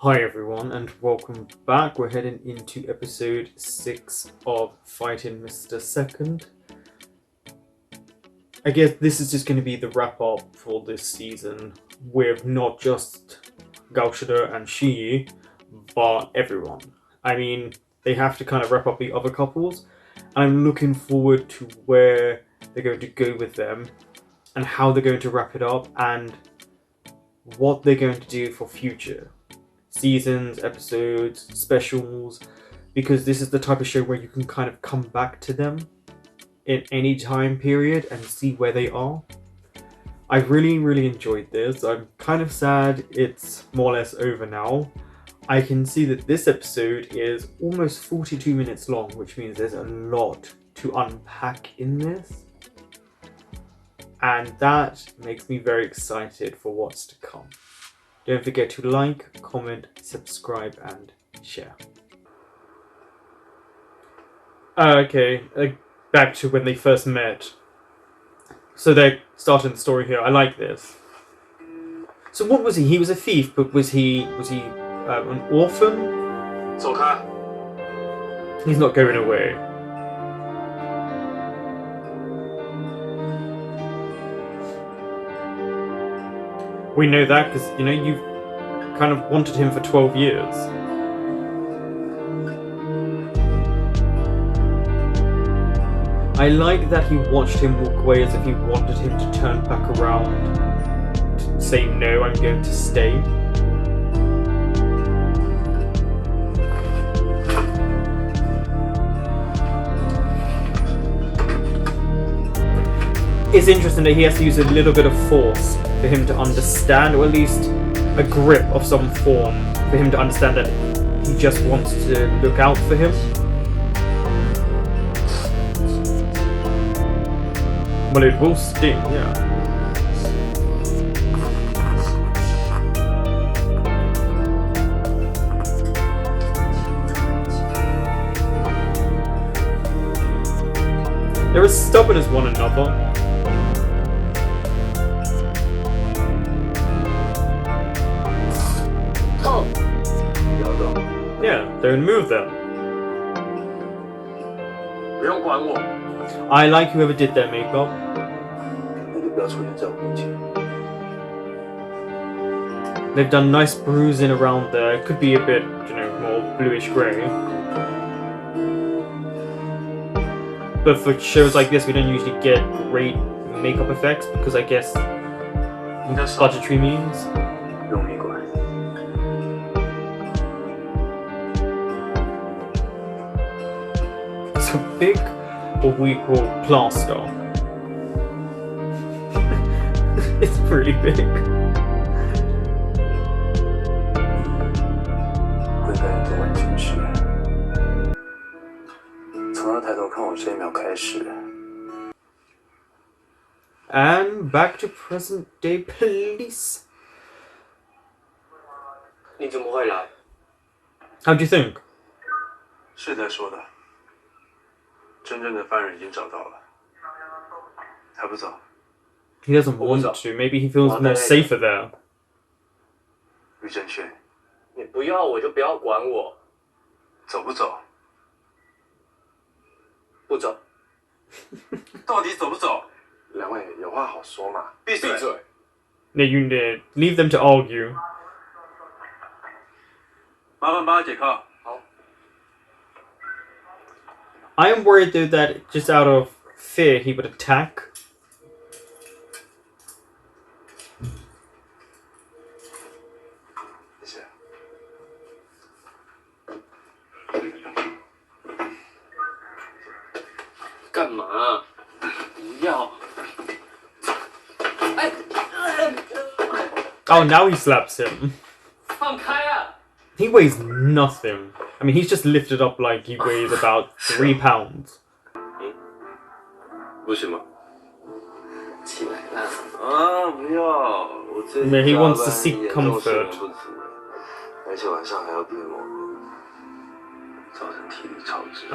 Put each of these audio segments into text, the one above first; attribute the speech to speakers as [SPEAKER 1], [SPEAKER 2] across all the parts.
[SPEAKER 1] Hi everyone and welcome back. We're heading into episode 6 of Fighting Mr. Second. I guess this is just going to be the wrap up for this season with not just Gaoshida and Shi, but everyone. I mean, they have to kind of wrap up the other couples. I'm looking forward to where they're going to go with them and how they're going to wrap it up and what they're going to do for future seasons, episodes, specials, because this is the type of show where you can kind of come back to them in any time period and see where they are. I really enjoyed this. I'm kind of sad it's more or less over now. I can see that this episode is almost 42 minutes long, which means there's a lot to unpack in this. And that makes me very excited for what's to come. Don't forget to like, comment, subscribe, and share. Okay, back to when they first met. So they're starting the story here. I like this. So what was he? He was a thief, but was he an orphan?
[SPEAKER 2] 走开！
[SPEAKER 1] He's not going away. We know that because, you know, you've kind of wanted him for 12 years. I like that he watched him walk away as if he wanted him to turn back around, to say, no, I'm going to stay. It's interesting that he has to use a little bit of force for him to understand, or at least a grip of some form, for him to understand that he just wants to look out for him. Well, it will sting, yeah. They're as stubborn as one another. Yeah, don't move them.
[SPEAKER 2] 不用管我。
[SPEAKER 1] I like whoever did their makeup.
[SPEAKER 2] 那就不要出现在我面前。
[SPEAKER 1] They've done nice bruising around there. It could be a bit, you know, more bluish grey. But for shows like this, we don't usually get great makeup effects because I guess budgetary means.
[SPEAKER 2] 用力管。
[SPEAKER 1] So big, what we call plaster. It's pretty big.
[SPEAKER 2] 会跟人多玩情绪。从他抬头看我这一秒开始。
[SPEAKER 1] And back to present day police.
[SPEAKER 2] 你怎么会来？
[SPEAKER 1] How do you think?
[SPEAKER 2] 是在说的。 真正的犯人已经找到了，还不走？
[SPEAKER 1] He doesn't want to. Maybe he feels more safer there.
[SPEAKER 2] 于正轩，
[SPEAKER 3] 你不要我就不要管我，
[SPEAKER 2] 走不走？
[SPEAKER 3] 不走。
[SPEAKER 2] 到底走不走？两位有话好说嘛。闭嘴！
[SPEAKER 1] No, you leave them to argue.
[SPEAKER 2] 麻烦帮他解铐。
[SPEAKER 1] I am worried though that just out of fear he would attack.
[SPEAKER 2] 谢谢。
[SPEAKER 3] 干嘛？不要！哎
[SPEAKER 1] Oh, now he slaps him.
[SPEAKER 3] 放开啊！
[SPEAKER 1] He weighs nothing. I mean, he's just lifted up like he weighs about 3 pounds.
[SPEAKER 2] 不行吗？
[SPEAKER 3] 起来啦！
[SPEAKER 2] 啊，不要！我最近
[SPEAKER 1] He
[SPEAKER 2] 加
[SPEAKER 1] wants
[SPEAKER 2] 班
[SPEAKER 1] to seek
[SPEAKER 2] 严重睡眠
[SPEAKER 1] comfort.
[SPEAKER 2] 不足，而且晚上还要陪我，造成体力超支。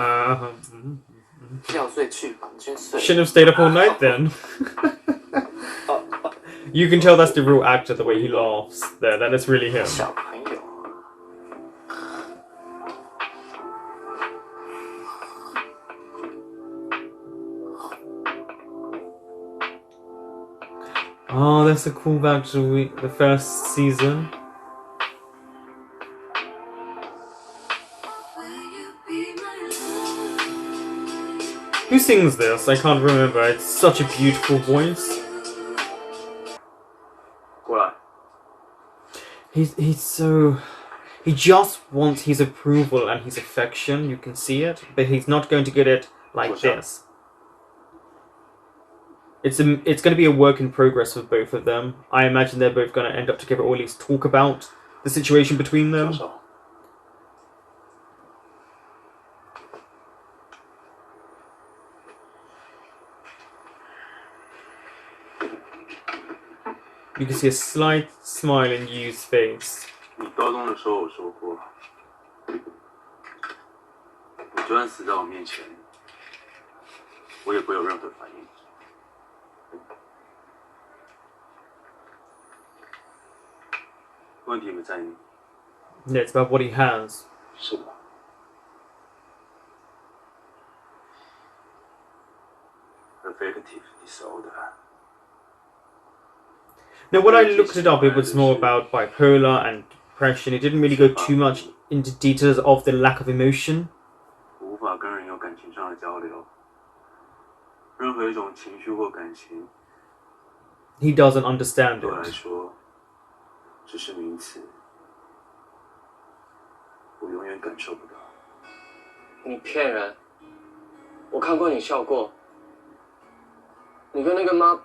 [SPEAKER 3] 要睡去房间睡。
[SPEAKER 1] Shouldn't have stayed up all night then. You can tell that's the real actor, the way he laughs there. That is really him.
[SPEAKER 3] 小朋友，
[SPEAKER 1] Oh, that's a callback to the first season. Who sings this? I can't remember. It's such a beautiful voice.
[SPEAKER 2] 过来，
[SPEAKER 1] He's so... He just wants his approval and his affection, you can see it, but he's not going to get it like this. It's going to be a work in progress for both of them. I imagine they're both going to end up together, or at least talk about the situation between them.
[SPEAKER 2] 左手，
[SPEAKER 1] You can see a slight smile in Yu's face.
[SPEAKER 2] 你高中的时候我说过，你就算死在我面前，我也不会有任何反应。问题不在你，
[SPEAKER 1] Yeah, it's about what he has.
[SPEAKER 2] 是吧？Affective disorder.
[SPEAKER 1] Now, when I looked it up, it was more about bipolar and depression. It didn't really go too much into details of the lack of emotion.
[SPEAKER 2] 无法跟人有感情上的交流，任何一种情绪或感情，
[SPEAKER 1] He doesn't understand
[SPEAKER 2] 对我来
[SPEAKER 1] it.
[SPEAKER 2] 说只是名词，我永远感受不到。
[SPEAKER 3] 你骗人！我看过你笑过，你跟那个妈，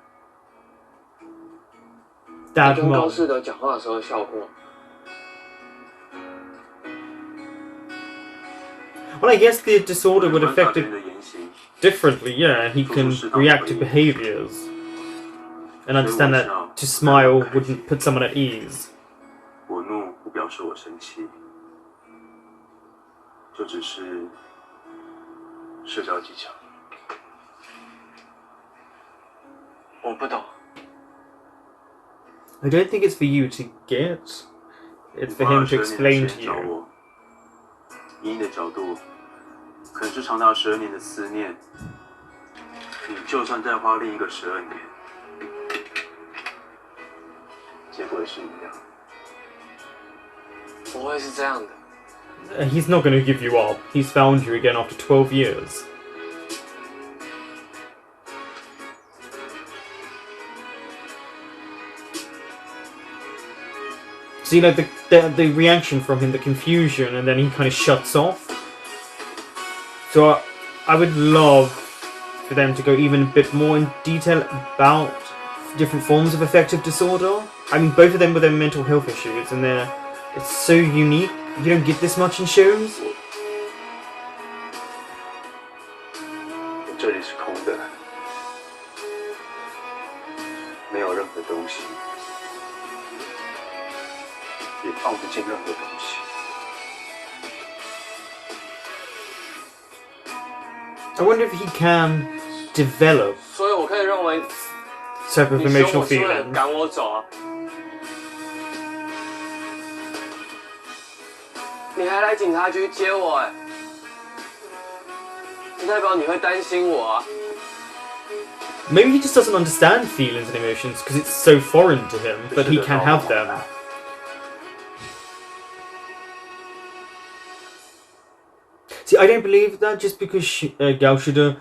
[SPEAKER 3] 你
[SPEAKER 1] That
[SPEAKER 3] 跟高
[SPEAKER 1] mom.
[SPEAKER 3] 士德讲话的时候笑过。
[SPEAKER 1] Well, I guess the disorder would
[SPEAKER 2] 观察
[SPEAKER 1] affect
[SPEAKER 2] 别人
[SPEAKER 1] it
[SPEAKER 2] 的言行，
[SPEAKER 1] differently, yeah. He can react to behaviors. And understand that to smile wouldn't put someone at ease.
[SPEAKER 2] 我怒不表示我生气，就只是社交技巧。
[SPEAKER 3] 我不懂，
[SPEAKER 1] I don't think it's for you to get. It's for him to explain to
[SPEAKER 2] 找
[SPEAKER 1] you.
[SPEAKER 2] 我，以你的角度，可能是长达12年的思念，你就算再花另一个12年，结果也是一样。
[SPEAKER 3] 不会是这样的。
[SPEAKER 1] He's not going to give you up. He's found you again after 12 years. So, you know, the reaction from him, the confusion, and then he kind of shuts off. So I would love for them to go even a bit more in detail about different forms of affective disorder. I mean, both of them with their mental health issues, and it's so unique. You don't get this much in shows.
[SPEAKER 2] 这里是空的，没有任何东西，也放不进任何东西。
[SPEAKER 1] I wonder if he can develop
[SPEAKER 3] 所以我可以认为
[SPEAKER 1] type of
[SPEAKER 3] 你凶
[SPEAKER 1] emotional
[SPEAKER 3] 我是为了
[SPEAKER 1] feelings.
[SPEAKER 3] 赶我走啊！你还来警察局接我哎，这代表你会担心我啊！
[SPEAKER 1] Maybe he just doesn't understand feelings and emotions because it's so foreign to him, but he can have them. See, I don't believe that just because Gaoshida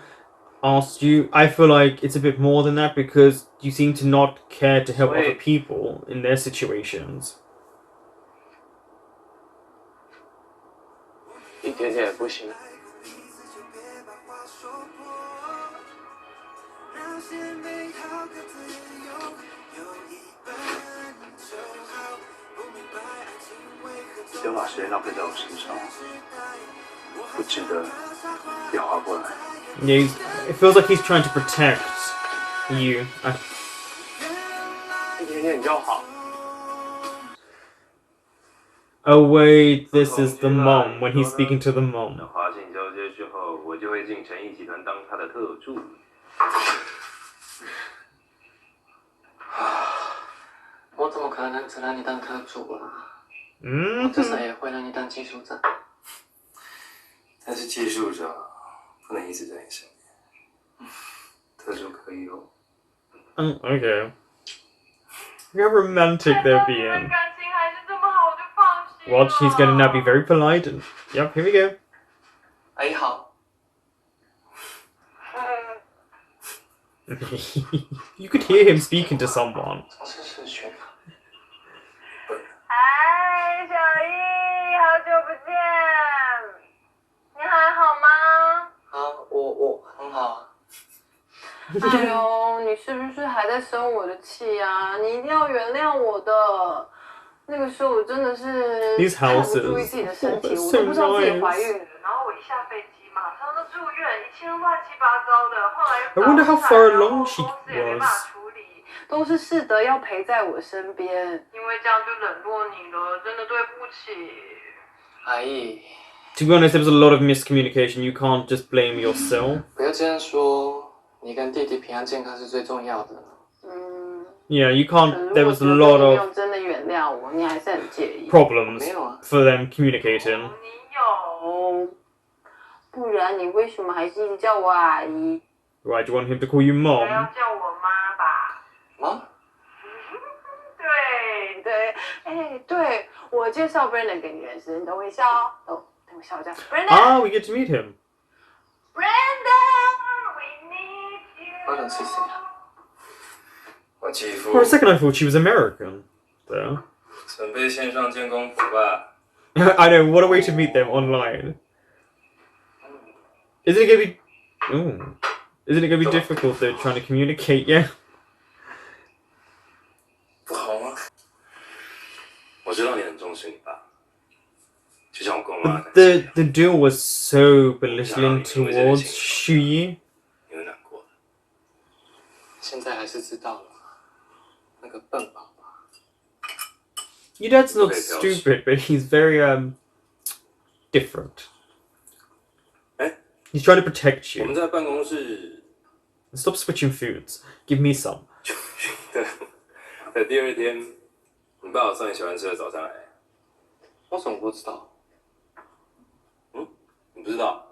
[SPEAKER 1] asked you. I feel like it's a bit more than that because you seem to not care to help other people in their situations.
[SPEAKER 3] 一点点也不行。
[SPEAKER 2] 不要把时间浪费在我身上，不值得电话过来。
[SPEAKER 1] Yeah, it feels like he's trying to protect you.
[SPEAKER 3] 一点点就好。
[SPEAKER 1] Oh wait, this is the mom when he's speaking to the mom.
[SPEAKER 2] 华信交接之后，我就会进诚毅集团当他的特助。
[SPEAKER 3] 我怎么可能只让你当特助啊？我
[SPEAKER 1] Mm-hmm.
[SPEAKER 3] 至少也会让你当技术长。
[SPEAKER 2] 但是技术长不能一直在你身边，特助可以哦。
[SPEAKER 1] Okay. how romantic they're being. Watch, he's going to now be very polite and... Yep, here we go.
[SPEAKER 3] 阿姨好。
[SPEAKER 1] You could hear him speaking to someone.
[SPEAKER 3] 这是学卡。
[SPEAKER 4] 哎，小易，好久不见，你还好吗？
[SPEAKER 3] 啊，我很好啊。
[SPEAKER 4] 哎呦，你是不是还在生我的气啊？你一定要原谅我的。那个时候我真的是
[SPEAKER 1] These
[SPEAKER 4] 太不
[SPEAKER 1] houses.
[SPEAKER 4] 注意自己的身体，
[SPEAKER 1] Oh,
[SPEAKER 4] 我
[SPEAKER 1] so
[SPEAKER 4] 都不知道自己
[SPEAKER 1] nice.
[SPEAKER 4] 怀孕了。然后我一下飞机，马上就住院，一切都乱七八糟的。后来
[SPEAKER 1] I wonder how far along she
[SPEAKER 4] 公司也没办法
[SPEAKER 1] was.
[SPEAKER 4] 处理，都是世德要陪在我身边，因为这样就冷落你了，真的对不起。
[SPEAKER 3] 阿姨，
[SPEAKER 1] To be honest, there was a lot of miscommunication. You can't just blame yourself.
[SPEAKER 3] 不要这样说，你跟弟弟平安健康是最重要的。
[SPEAKER 1] Yeah, you
[SPEAKER 4] 可
[SPEAKER 1] can't...
[SPEAKER 4] 是
[SPEAKER 1] There
[SPEAKER 4] 我
[SPEAKER 1] was
[SPEAKER 4] 觉
[SPEAKER 1] a
[SPEAKER 4] 得
[SPEAKER 1] lot
[SPEAKER 4] 你没
[SPEAKER 1] of
[SPEAKER 4] 有真的原谅我，你还是很介意。
[SPEAKER 1] problems
[SPEAKER 3] 没有啊。
[SPEAKER 1] for them communicating.
[SPEAKER 4] 你有，不然你为什么还是一直叫我阿姨？
[SPEAKER 1] Why do you want him to call you
[SPEAKER 4] 应该要
[SPEAKER 1] mom?
[SPEAKER 4] 叫我妈吧？
[SPEAKER 3] 妈？
[SPEAKER 4] 对对，哎，对我介绍 Brandon 给你认识，你等我一下哦。哦，等我笑这样。Brandon，
[SPEAKER 1] Ah, we get to meet him.
[SPEAKER 4] Brandon，we need you。
[SPEAKER 3] 班长是谁啊？
[SPEAKER 2] 我继父
[SPEAKER 1] For a second, I thought she was American. There.
[SPEAKER 2] 准备线上见功夫吧。
[SPEAKER 1] I know. What a way to meet them online. Isn't it gonna be? Ooh. Isn't it gonna be difficult though trying to communicate? Yeah.
[SPEAKER 2] 不好吗？我知道你很重视你爸，就像我跟我妈
[SPEAKER 1] The duel was so belittling towards Shuyi.
[SPEAKER 2] 你会难过的。
[SPEAKER 3] 现在还是知道了，那个笨宝宝。
[SPEAKER 1] Your dad's not stupid, but he's very different.
[SPEAKER 2] 哎，
[SPEAKER 1] He's trying to protect
[SPEAKER 2] 我们
[SPEAKER 1] you.
[SPEAKER 2] 在办公室
[SPEAKER 1] Stop switching foods. Give me some.
[SPEAKER 2] 的第二天，你爸有送你喜欢吃的早餐来。
[SPEAKER 3] 我怎么不知道？
[SPEAKER 2] 你不知道？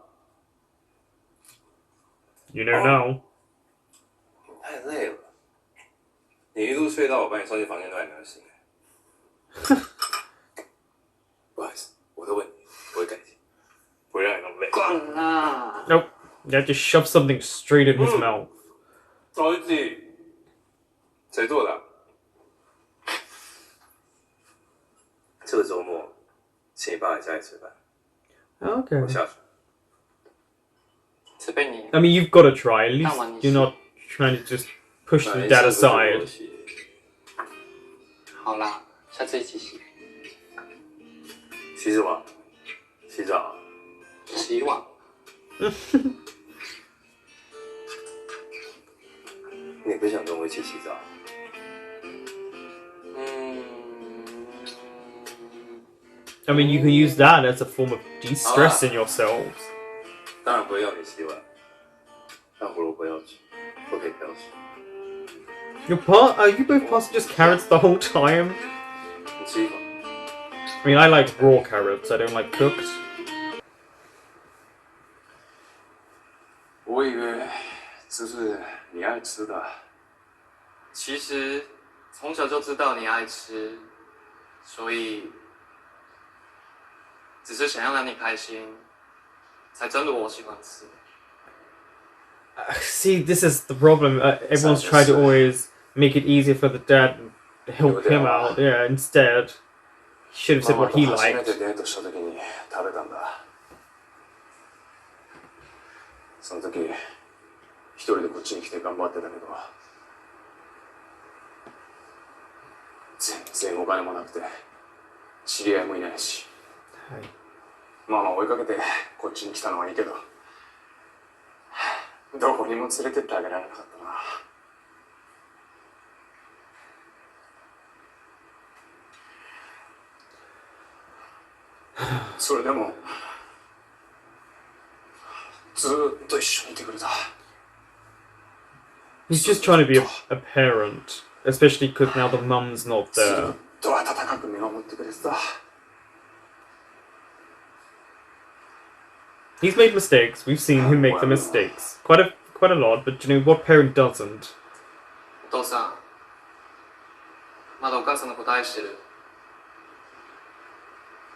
[SPEAKER 1] You know now.
[SPEAKER 2] 你太累了，你一路睡到我把你送进房间都还没有醒。不好意思，我的问题，我会改进，不会让你那么累。
[SPEAKER 3] 滚啦！
[SPEAKER 1] Nope. You have to shove something straight in his mouth.
[SPEAKER 2] 儿子，谁做的？这个周末，请你爸来家里吃饭。
[SPEAKER 1] Okay.
[SPEAKER 2] 我下去。
[SPEAKER 3] 是被你
[SPEAKER 1] I mean, you've got to try. At least you're not trying to just push the dad aside.
[SPEAKER 3] 好啦，下次一起洗。
[SPEAKER 2] 洗什么？洗澡。
[SPEAKER 3] 洗碗。
[SPEAKER 2] 你不想跟我一起洗澡？
[SPEAKER 1] I mean, you can use that as a form of de-stressing yourselves.
[SPEAKER 2] 当然不会要你洗碗，但胡萝卜要吃，不可以不要吃。
[SPEAKER 1] Are you both passing just carrots the whole time?
[SPEAKER 2] 你吃一口。
[SPEAKER 1] I mean, I like raw carrots. I don't like cooked.
[SPEAKER 2] 我以为这是你爱吃的。
[SPEAKER 3] 其实从小就知道你爱吃，所以只是想要让你开心，才真的我喜欢吃。
[SPEAKER 1] See, this is the problem. Everyone's tried to always make it easier for the dad and help him out. Yeah, instead, he should have said what he
[SPEAKER 2] 初め
[SPEAKER 1] liked.
[SPEAKER 2] てデートした時に食べたんだ。その時一人でこっちに来て頑張ってたけど、全然お金もなくて知り合いもいないし。まあ追いかけてこっちに来たのはいいけど、どこにも連れてってあげられなかったな。それでもずっと一緒にいてくれた。
[SPEAKER 1] He's just trying to be a parent, especially because now the mum's not
[SPEAKER 2] ず
[SPEAKER 1] there.
[SPEAKER 2] っと温かく見守ってくれてた。
[SPEAKER 1] He's made mistakes. We've seen him make the mistakes quite a lot. But you know what parent doesn't?
[SPEAKER 3] お父さん、まだお母さんのこと愛してる。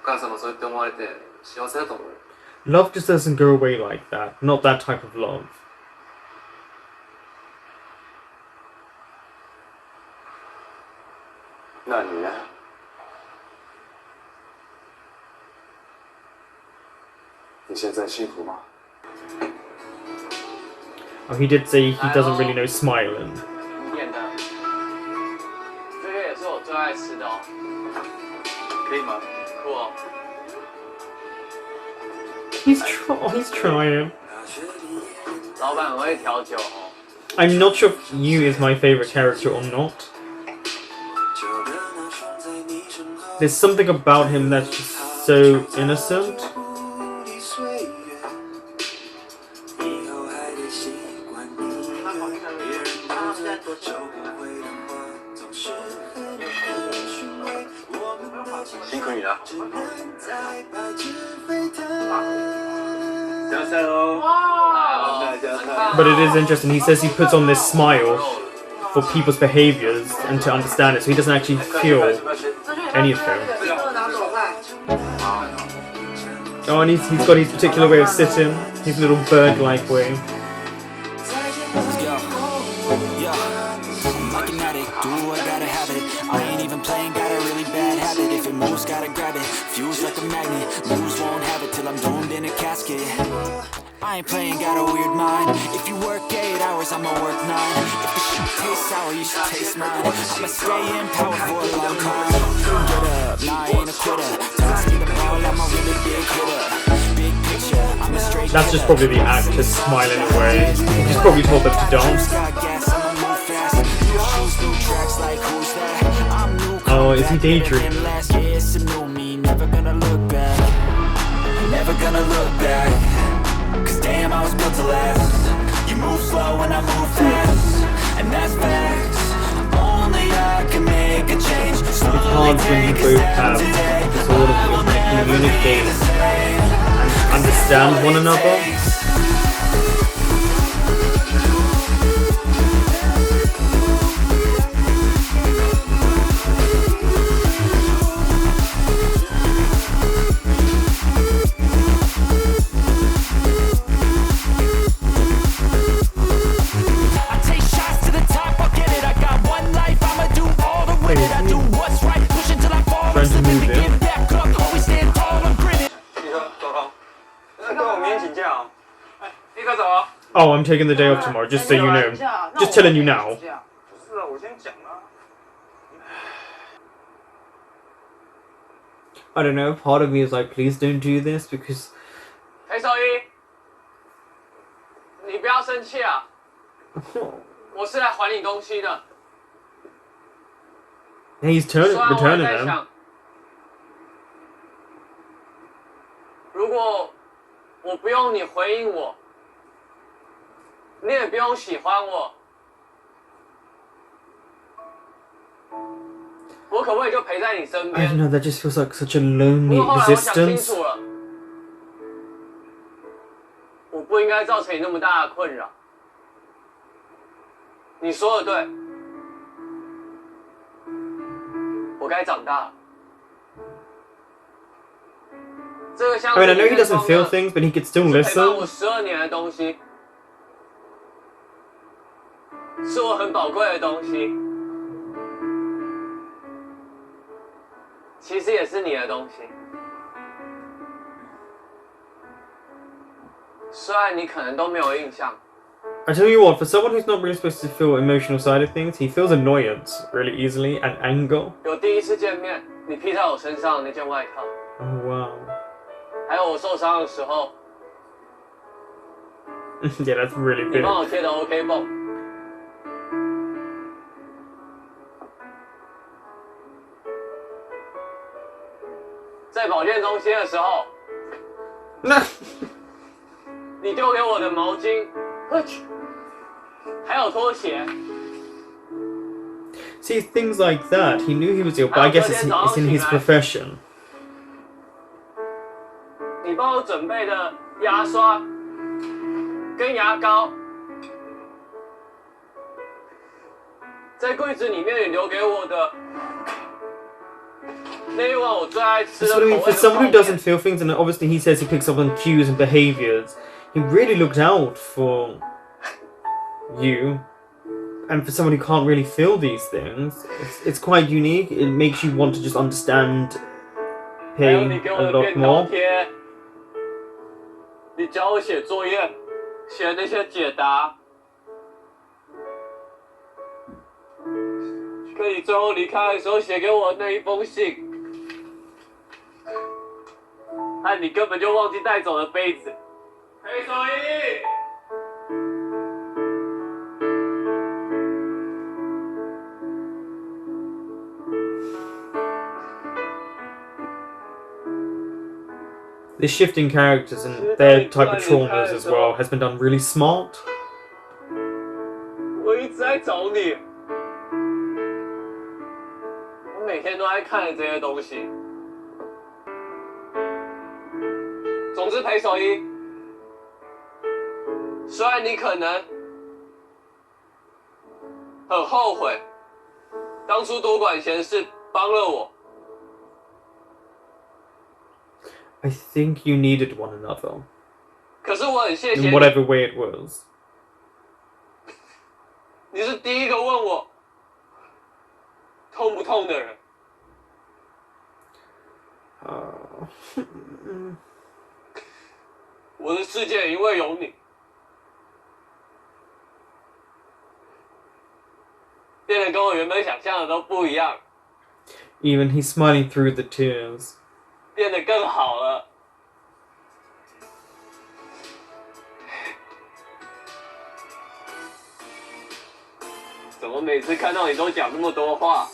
[SPEAKER 3] お母さんもそう言って思われて幸せだと思う。
[SPEAKER 1] Love just doesn't go away like that. Not that type of love.
[SPEAKER 2] 那你呢？ 你现在幸福吗？
[SPEAKER 1] Oh, he did say he doesn't really know smiling.
[SPEAKER 3] 演的，这个也是我最爱吃的哦。
[SPEAKER 2] 可以吗？
[SPEAKER 3] 酷哦。
[SPEAKER 1] He's trying.
[SPEAKER 3] 老板很会调酒哦。
[SPEAKER 1] I'm not sure if Yu is my favorite character or not. There's something about him that's just so innocent. But it is interesting, he says he puts on this smile for people's behaviors and to understand it, so he doesn't actually feel anything. Oh, and he's got his particular way of sitting, his little bird-like way.
[SPEAKER 5] I ain't even playing, got a really bad habit. If it moves, gotta grab it. Fuse like a magnet, lose, won't have it till I'm doomed in a casket. I ain't playing, got a weird mind. If you work 8 hours, I'ma work 9. If the shit tastes sour, you should taste mine. I'ma stay in power for a long time. Get up, nah, I ain't a quitter. Toss me the ball, I'm a really big hitter. Big picture, I'm a straight.
[SPEAKER 1] That's just probably the actor smiling away. He's probably told them to dance. Oh, is he daydreaming?
[SPEAKER 5] Never gonna look back. Never gonna look back. Cause damn, I was built to last. You move slow and I move fast. And that's facts. Only I can make a change.
[SPEAKER 1] It's hard when you both have the sort of communicate and understand one another. Oh, I'm taking the day off tomorrow, just so you know. Just telling you now. I don't know, part of me is like, please don't do this, because...
[SPEAKER 3] 黑手一，你不要生气啊！我是来还你东西的。
[SPEAKER 1] He's returning them.
[SPEAKER 3] 如果我不用你回应我，你也不用喜欢我，我可不可以就陪在你身
[SPEAKER 1] I
[SPEAKER 3] 边？
[SPEAKER 1] don't know, that just feels like such a lonely
[SPEAKER 3] 不过后来我想清
[SPEAKER 1] existence.
[SPEAKER 3] 楚了，我不应该造成你那么大的困扰。你说的对，我该长大了。
[SPEAKER 1] I mean, I know he doesn't feel things, but he could still
[SPEAKER 3] 陪伴我
[SPEAKER 1] listen.
[SPEAKER 3] 12年的东西，是我很宝贵的东西，其实也是你的东西。虽然你可能都没有印象。
[SPEAKER 1] I tell you what, for someone who's not really supposed to feel emotional side of things, he feels annoyance really easily and anger.
[SPEAKER 3] 有第一次见面，你披在我身上的那件外套，
[SPEAKER 1] Oh wow.
[SPEAKER 3] 还有我受伤的时候，
[SPEAKER 1] Yeah, that's really
[SPEAKER 3] 你
[SPEAKER 1] big.
[SPEAKER 3] 帮我贴的 OK 绷。在保健中心的时候，你丢给我的毛巾，还有拖鞋。
[SPEAKER 1] See, things like that, he knew he was ill, but I guess it's in his profession.
[SPEAKER 3] 你帮我准备的牙刷跟牙膏，在柜子里面你留给我的那一碗我最爱吃
[SPEAKER 1] That's
[SPEAKER 3] 的
[SPEAKER 1] what I
[SPEAKER 3] 口
[SPEAKER 1] mean.
[SPEAKER 3] 味
[SPEAKER 1] For
[SPEAKER 3] 的
[SPEAKER 1] someone
[SPEAKER 3] 泡
[SPEAKER 1] who doesn't
[SPEAKER 3] 面。
[SPEAKER 1] feel things, and obviously he says he picks up on cues and behaviors, he really looked out for you. And for someone who can't really feel these things, it's quite unique. It makes you want to just understand
[SPEAKER 3] 还有
[SPEAKER 1] him
[SPEAKER 3] 你给我
[SPEAKER 1] a
[SPEAKER 3] 的
[SPEAKER 1] lot
[SPEAKER 3] 便条
[SPEAKER 1] more.
[SPEAKER 3] 贴，你教我写作业，写那些解答，跟你最后离开的时候写给我的那一封信，和你根本就忘记带走的杯子。黑手衣。
[SPEAKER 1] The shifting characters and their type of traumas as well has been done really smart.
[SPEAKER 3] 我一直在找你，我每天都在看着这些东西。总之，裴守一，虽然你可能很后悔当初多管闲事帮了我，
[SPEAKER 1] I think you needed one another
[SPEAKER 3] 可是我很谢谢
[SPEAKER 1] in
[SPEAKER 3] 你，
[SPEAKER 1] whatever way it was.
[SPEAKER 3] 你是第一个问我痛不痛的人。我的世界因为有你，变得跟我原本想象的都不一样，
[SPEAKER 1] Even he's smiling through the tears.
[SPEAKER 3] 变得更好了。怎么每次看到你都讲那么多话？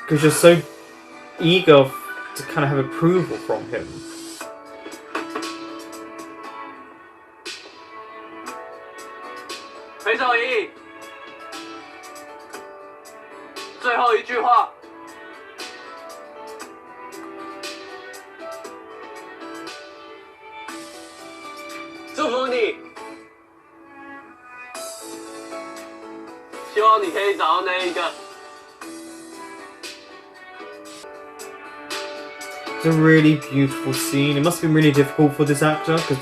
[SPEAKER 1] Because you're so eager to kind of have approval from him.
[SPEAKER 3] 裴守一，最后一句话，祝福你，希望你可以找到那一个。
[SPEAKER 1] It's a really beautiful scene. It must have been really difficult for this actor because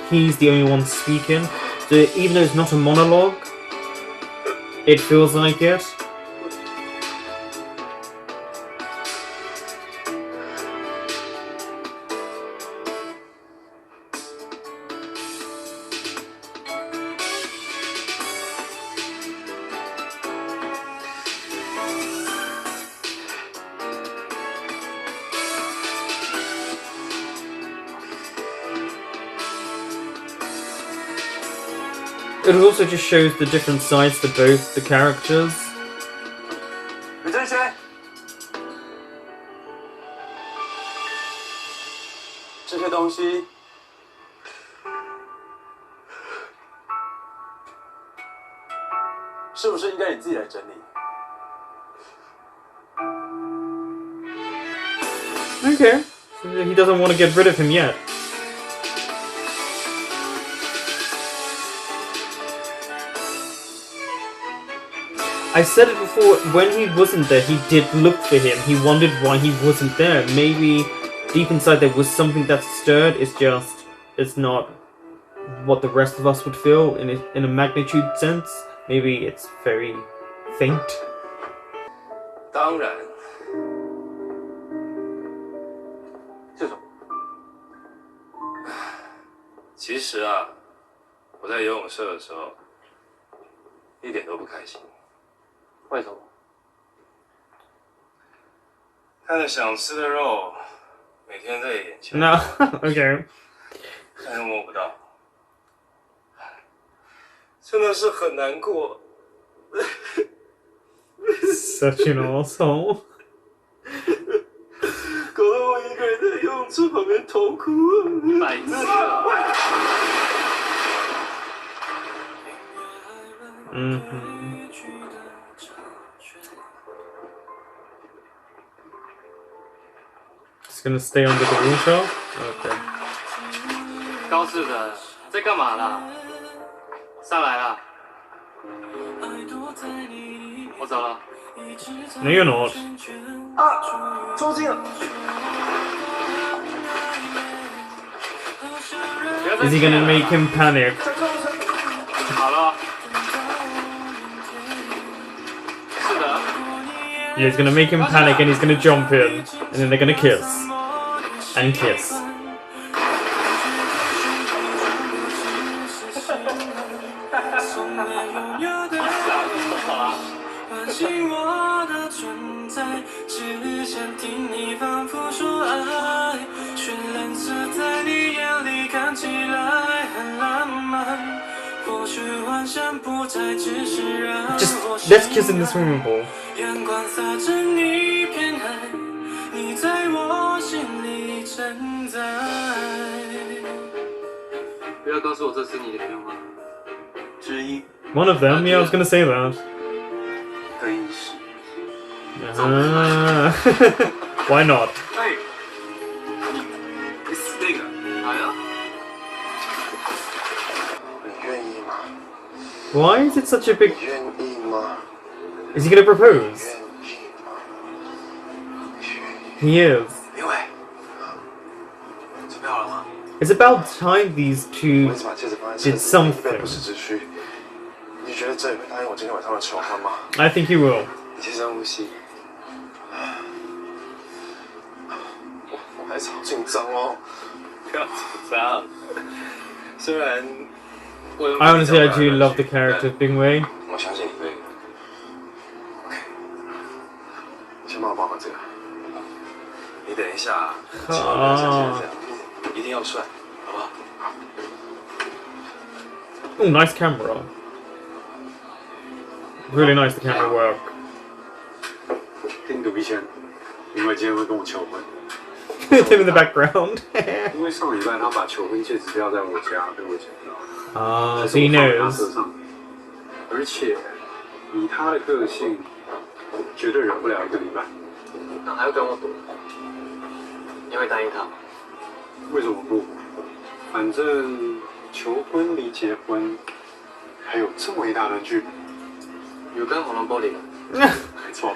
[SPEAKER 1] he's the only one speaking. So even though it's not a monologue, it feels like it. It also just shows the different sides to both the characters.
[SPEAKER 2] 吕正轩，这些东西是不是应该你自己来整理？
[SPEAKER 1] Okay. So he doesn't want to get rid of him yet. I said it before, when he wasn't there, he did look for him. He wondered why he wasn't there. Maybe deep inside there was something that stirred. It's not what the rest of us would feel in a magnitude sense. Maybe it's very faint.
[SPEAKER 3] 当然，
[SPEAKER 2] 这种
[SPEAKER 3] 其实啊，我在游泳社的时候一点都不开心。为什么？看着想吃的肉，每天在眼前，
[SPEAKER 1] No, okay.
[SPEAKER 3] 但是摸不到，真的是很难过。
[SPEAKER 1] Such an asshole.
[SPEAKER 3] 搞得我一个人在游泳池旁边痛哭。白痴啊！
[SPEAKER 1] Just gonna stay under the water? Okay.
[SPEAKER 3] 高士的在干嘛啦？上来啦！糟了。
[SPEAKER 1] No, you're not.
[SPEAKER 3] 啊，抽筋了。
[SPEAKER 1] Is he gonna make him panic?
[SPEAKER 3] 好了。是的。
[SPEAKER 1] Yeah, he's gonna make him panic and he's gonna jump in. And then they're gonna kiss. And kiss. Just let's kiss in the swimming pool.
[SPEAKER 5] 阳光洒着你片海，你在我心里承载。
[SPEAKER 3] 不要告诉我这是你的愿望之一。
[SPEAKER 1] One of them, yeah, I was gonna say that.
[SPEAKER 3] 更衣室。
[SPEAKER 1] Why not?
[SPEAKER 3] 哎，你死定了！哎呀，
[SPEAKER 2] 你愿意吗？
[SPEAKER 1] Why is it such a big...
[SPEAKER 2] 你愿意吗？
[SPEAKER 1] Is he gonna propose?
[SPEAKER 2] 愿意吗？你愿意？
[SPEAKER 1] He is.
[SPEAKER 3] 林伟，准备好了吗？
[SPEAKER 1] It's about time these
[SPEAKER 2] 我
[SPEAKER 1] two
[SPEAKER 2] 一直把戒指放在
[SPEAKER 1] did
[SPEAKER 2] 车子里，以备
[SPEAKER 1] something.
[SPEAKER 2] 不时之需。你觉得这也会答应我今天晚上的求婚吗？
[SPEAKER 1] I think he will.
[SPEAKER 2] 你先深呼吸。我还是好紧张哦。
[SPEAKER 3] 不要紧张。虽然我
[SPEAKER 1] I honestly I do love the character of Bing Wei.
[SPEAKER 2] 我相信你可以。OK，先帮我保管这个。你等一下，千万不要像现在这样，一定要帅，好不好？
[SPEAKER 1] Oh, nice camera. Really nice the camera work.
[SPEAKER 2] 跟你赌一千，因为今天会跟我求婚。
[SPEAKER 1] Him in the background.
[SPEAKER 2] 因为上礼拜他把求婚戒指掉在我家，被我捡到。
[SPEAKER 1] Ah, so he knows.
[SPEAKER 2] 而且以他的个性，绝对忍不了1个礼拜。
[SPEAKER 3] 那还要跟我赌？你会答应他吗？
[SPEAKER 2] 为什么不？反正求婚离结婚还有这么一大段距离。
[SPEAKER 3] 有跟红龙玻璃吗？
[SPEAKER 2] 没错。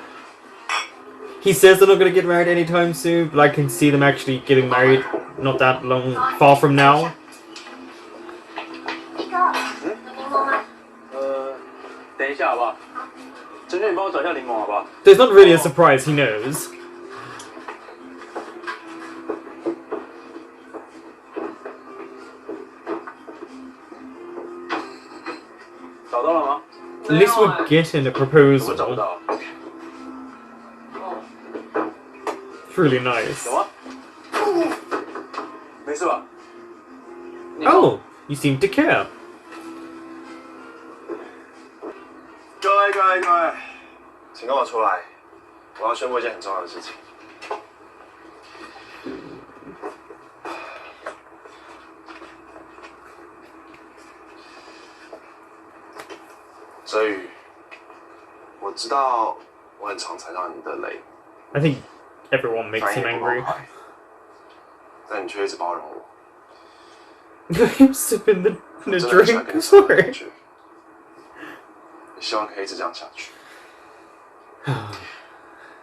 [SPEAKER 1] He says they're not going to get married anytime soon, but I can see them actually getting married not that long, far from now.
[SPEAKER 3] 等一下好不好？珍珍，你帮我找一下柠檬好不好？
[SPEAKER 1] So it's not really a surprise, he knows.
[SPEAKER 3] 找到了吗？
[SPEAKER 1] At least we're getting a
[SPEAKER 3] 我找不
[SPEAKER 1] proposal.
[SPEAKER 3] 到。
[SPEAKER 1] It's really nice.
[SPEAKER 3] 有吗？没事吧？
[SPEAKER 1] Oh, you seem to care.
[SPEAKER 2] 各位，请跟我出来，我要宣布一件很重要的事情。哲宇，我知道我很常踩到你的雷，
[SPEAKER 1] I think everyone makes
[SPEAKER 2] 反
[SPEAKER 1] him
[SPEAKER 2] 应不够
[SPEAKER 1] angry.
[SPEAKER 2] 快，但你却一直包容我。
[SPEAKER 1] Him sipping the
[SPEAKER 2] 我真的很喜欢
[SPEAKER 1] drink.
[SPEAKER 2] 跟你相处的感
[SPEAKER 1] Sorry.
[SPEAKER 2] 觉，也希望可以一直这样下去。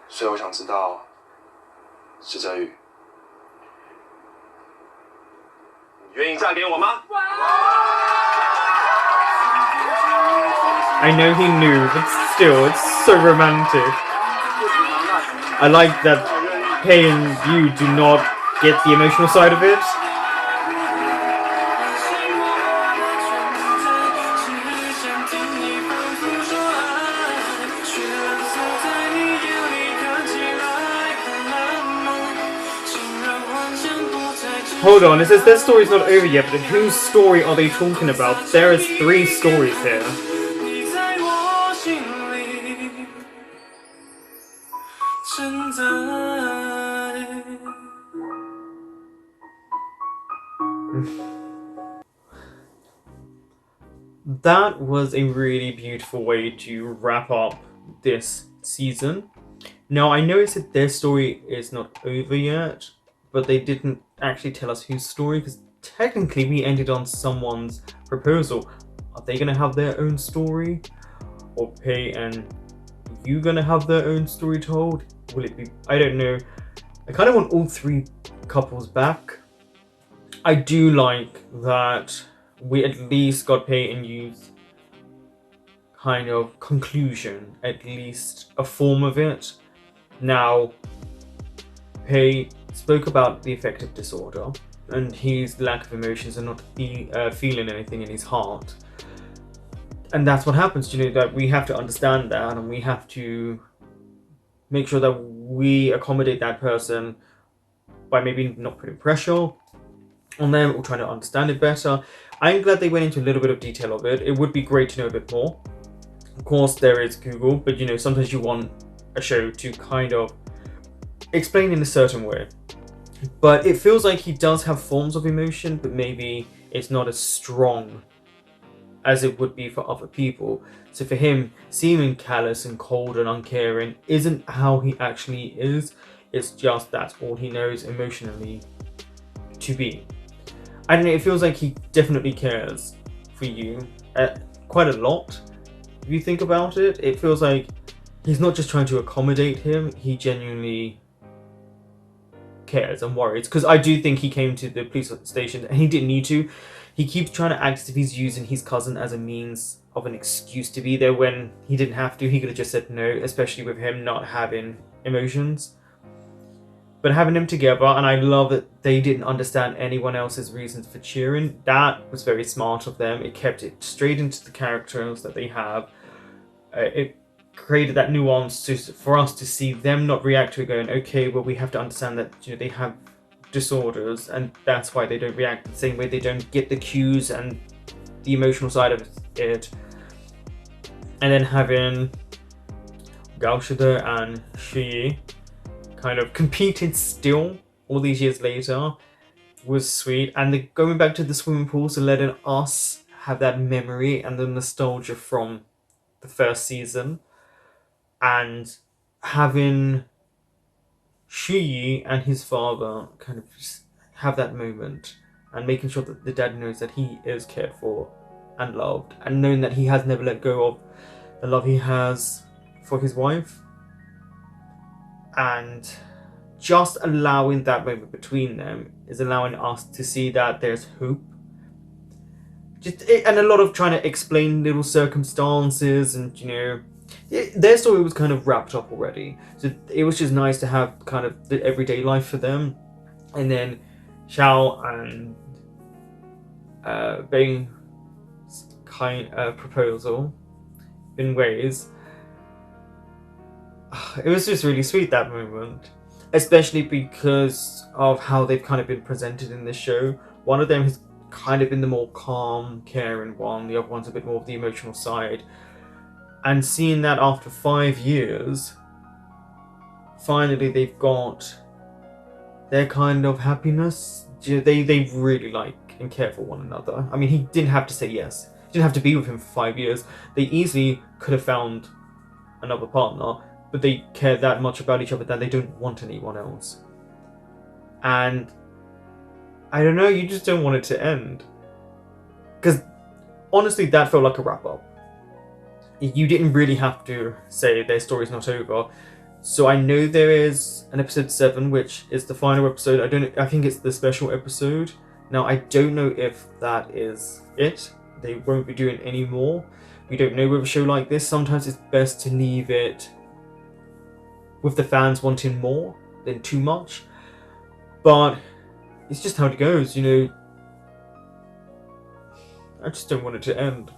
[SPEAKER 2] 所以我想知道，是哲宇，你愿意嫁给我吗？
[SPEAKER 1] I know he knew, but still, it's so romantic. I like that Pei and you do not get the emotional side of it. Hold on, it says their story's not over yet, but whose story are they talking about? There is 3 stories here. That was a really beautiful way to wrap up this season. Now, I noticed that their story is not over yet, but they didn't actually tell us whose story, because technically we ended on someone's proposal. Are they going to have their own story? Or Pei and you gonna have their own story told? Will it be? I don't know. I kind of want all three couples back. I do like that we at least got Pei and Yu's kind of conclusion, at least a form of it. Now, Pei spoke about the affective disorder and his lack of emotions and not feeling anything in his heart. And that's what happens, that we have to understand that, and we have to make sure that we accommodate that person by maybe not putting pressure on them or trying to understand it better. I'm glad they went into a little bit of detail of it. It would be great to know a bit more. Of course, there is Google, but sometimes you want a show to kind of explain in a certain way. But it feels like he does have forms of emotion, but maybe it's not as strong as it would be for other people. So for him, seeming callous and cold and uncaring isn't how he actually is. It's just that's all he knows emotionally to be. I don't know, it feels like he definitely cares for you quite a lot. If you think about it, it feels like he's not just trying to accommodate him, he genuinely cares and worries. Because I do think he came to the police station and he didn't need to. He keeps trying to act as if he's using his cousin as a means of an excuse to be there when he didn't have to. He could have just said no, especially with him not having emotions. But having them together, and I love that they didn't understand anyone else's reasons for cheering. That was very smart of them. It kept it straight into the characters that they have. It created that nuance for us to see them not react to it going, okay, well, we have to understand that they have disorders, and that's why they don't react the same way. They don't get the cues and the emotional side of it. And then having Gaoshide and Shi kind of competed still all these years later was sweet. And going back to the swimming pools and letting us have that memory and the nostalgia from the first season, and having Shi and his father kind of just have that moment and making sure that the dad knows that he is cared for and loved, and knowing that he has never let go of the love he has for his wife, and just allowing that moment between them is allowing us to see that there's hope. And a lot of trying to explain little circumstances, and their story was kind of wrapped up already, so it was just nice to have kind of the everyday life for them. And then Xiao and Bing's proposal in ways, it was just really sweet, that moment, especially because of how they've kind of been presented in this show. One of them has kind of been the more calm, caring one, the other one's a bit more of the emotional side. And seeing that after 5 years, finally they've got their kind of happiness. They really like and care for one another. I mean, he didn't have to say yes. He didn't have to be with him for 5 years. They easily could have found another partner, but they care that much about each other that they don't want anyone else. And I don't know, you just don't want it to end. Because honestly, that felt like a wrap-up. You didn't really have to say their story's not over. So I know there is an episode 7, which is the final episode. I think it's the special episode. Now, I don't know if that is it. They won't be doing any more. We don't know with a show like this. Sometimes it's best to leave it with the fans wanting more than too much. But it's just how it goes, I just don't want it to end.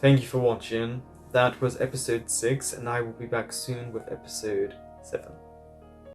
[SPEAKER 1] Thank you for watching. That was episode 6, and I will be back soon with episode 7.